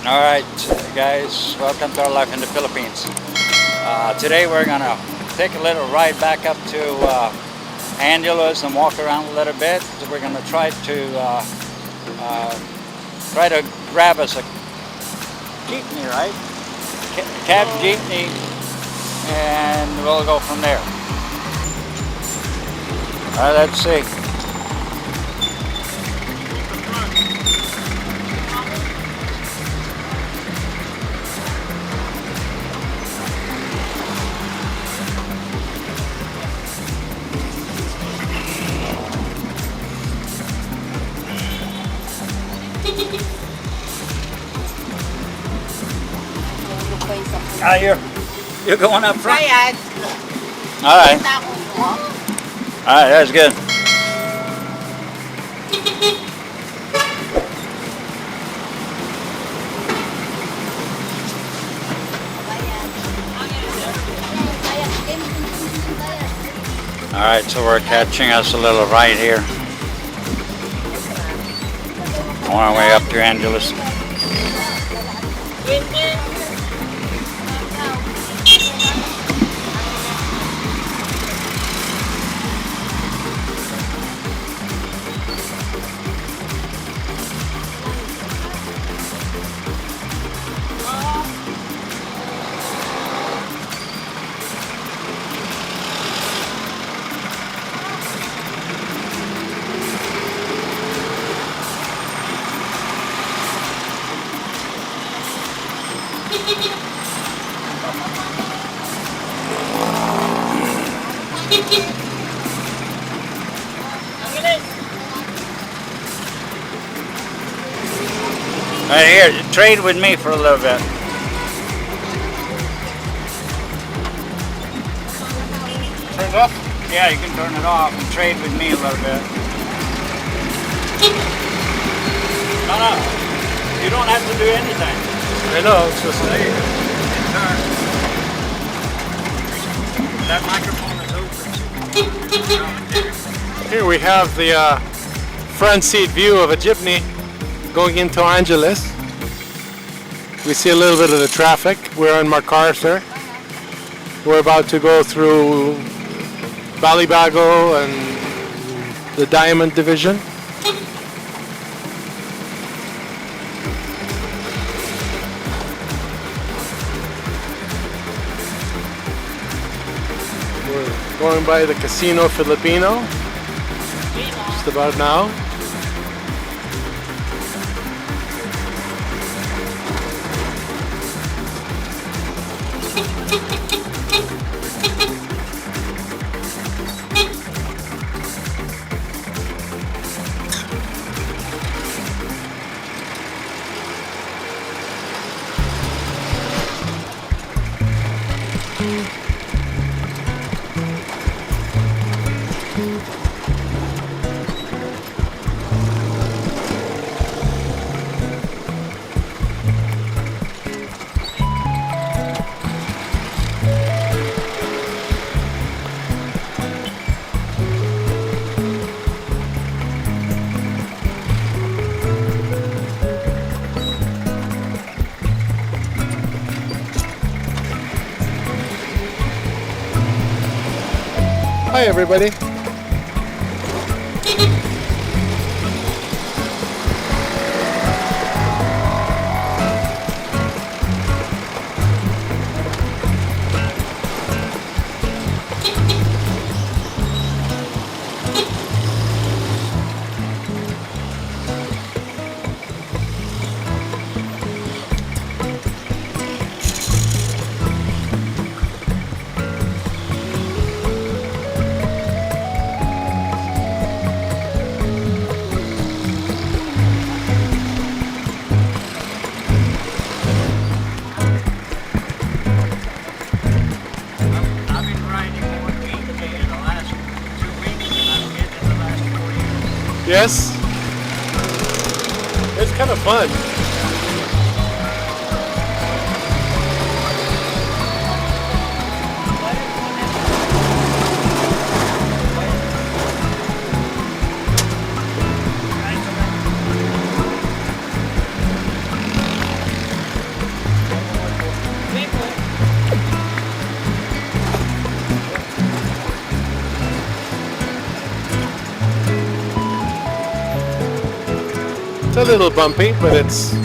Alright guys, welcome to our life in the Philippines. Today we're gonna take a little ride back up to Andoer and walk around a little bit. So we're gonna try to grab us a jeepney, right? Cab jeepney, and we'll go from there. Alright, let's see. You're going up front? Alright. Alright, that's good. Alright, so we're catching us a little ride here on our way up to Andoer. Right here, trade with me for a little bit. Turn it off? Yeah, you can turn it off and trade with me a little bit. No, you don't have to do anything. I know, it's just there you go. That microphone is open. Here we have the front seat view of a jeepney going into Andoer. We see a little bit of the traffic. We're on MacArthur. We're about to go through Balibago and the Diamond Division. We're going by the Casino Filipino just about now. Hi everybody. Yes? It's kind of fun. It's a little bumpy, but it's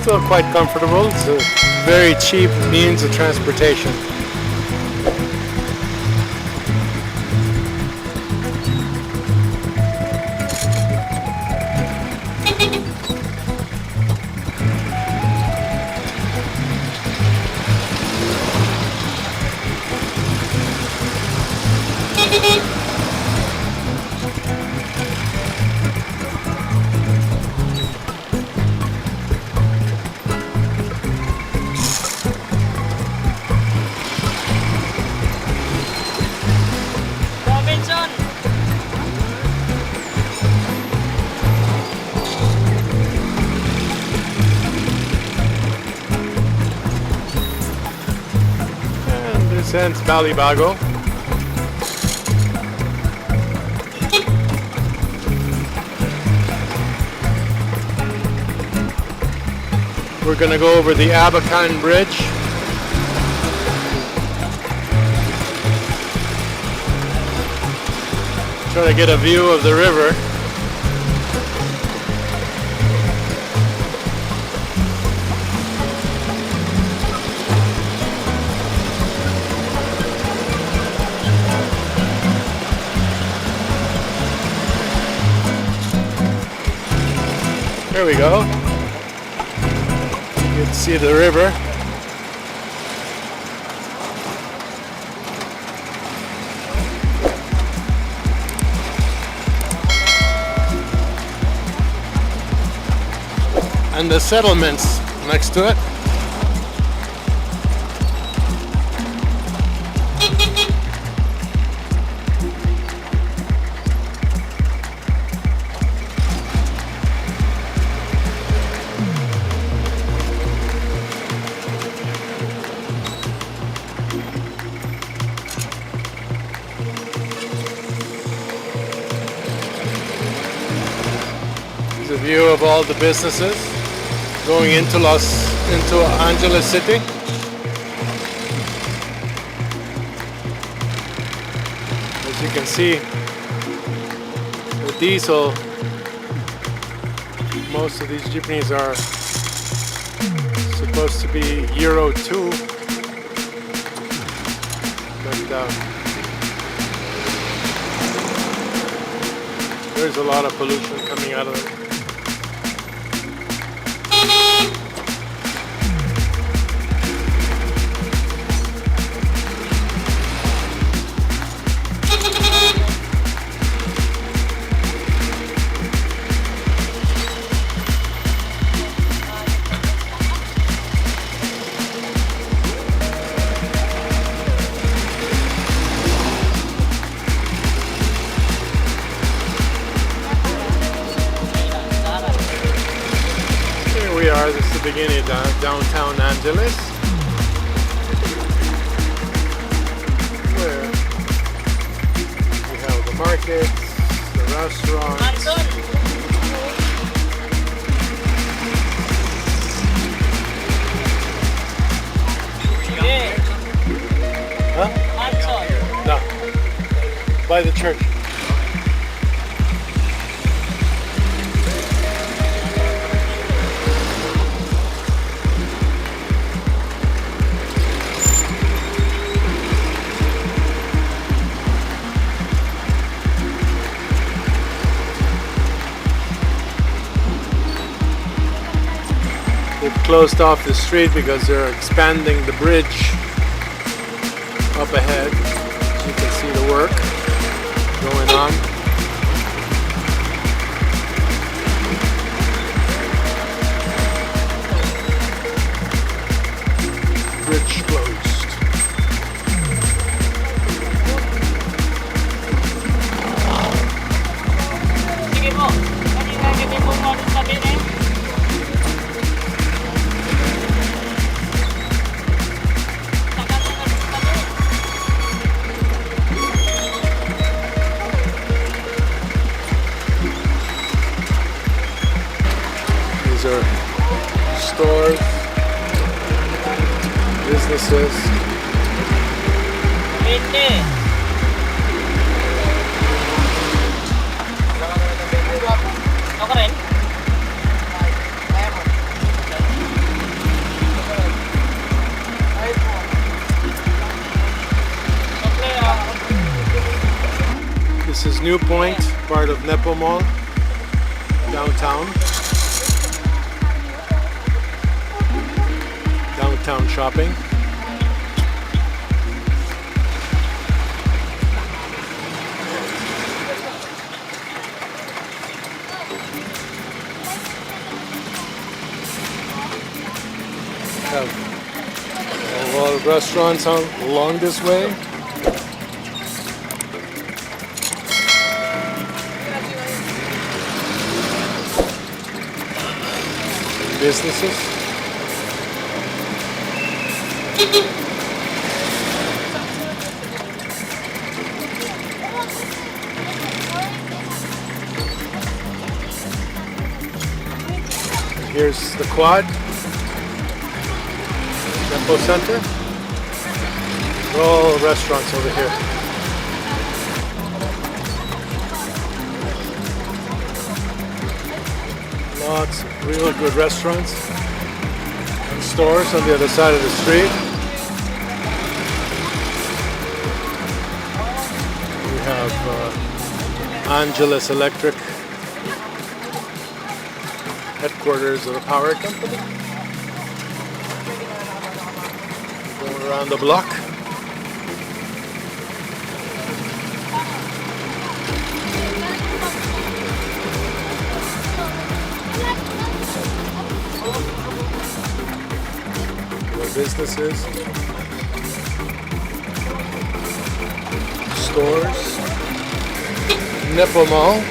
still quite comfortable. It's a very cheap means of transportation. Since Balibago. We're going to go over the Abacan Bridge. Try to get a view of the river. There we go. You can see the river. And the settlements next to it. A view of all the businesses going into Angeles City. As you can see, the diesel, most of these jeepneys are supposed to be Euro 2, but there's a lot of pollution coming out of them. This is the beginning of downtown Angeles, where we have the markets, the restaurants. Huh? No, by the church. Closed off the street because they're expanding the bridge up ahead. As you can see the work going on. Bridge closed. Sige po. Kanina gabi po mo sabi na yun. These are stores, businesses. Hindi. Ako rin. This is New Point, part of Nepo Mall, downtown. Downtown shopping. Have a lot of restaurants along this way. Businesses. Here's the quad. Nepo Center. All restaurants over here. Lots of really good restaurants and stores on the other side of the street. We have Angeles Electric, headquarters of the power company. Going around the block. Businesses, stores, Nepo Mall.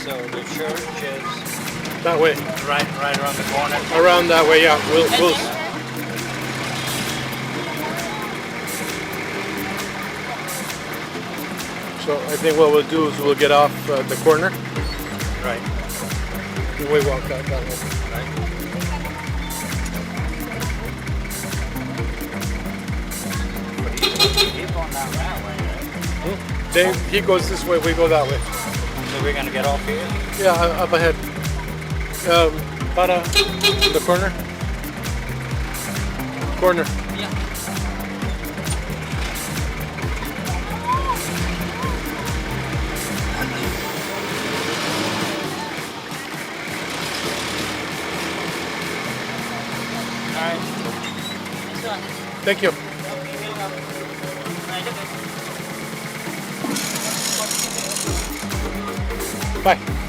So the church is That way. right around the corner. Around that way, yeah. We'll So I think what we'll do is we'll get off the corner. Right. We walk out that way. He's going down that way, right? He goes this way, we go that way. So we're gonna get off here? Yeah, up ahead. Para the corner. Corner. Yeah. All right. This one. Thank you. Bye.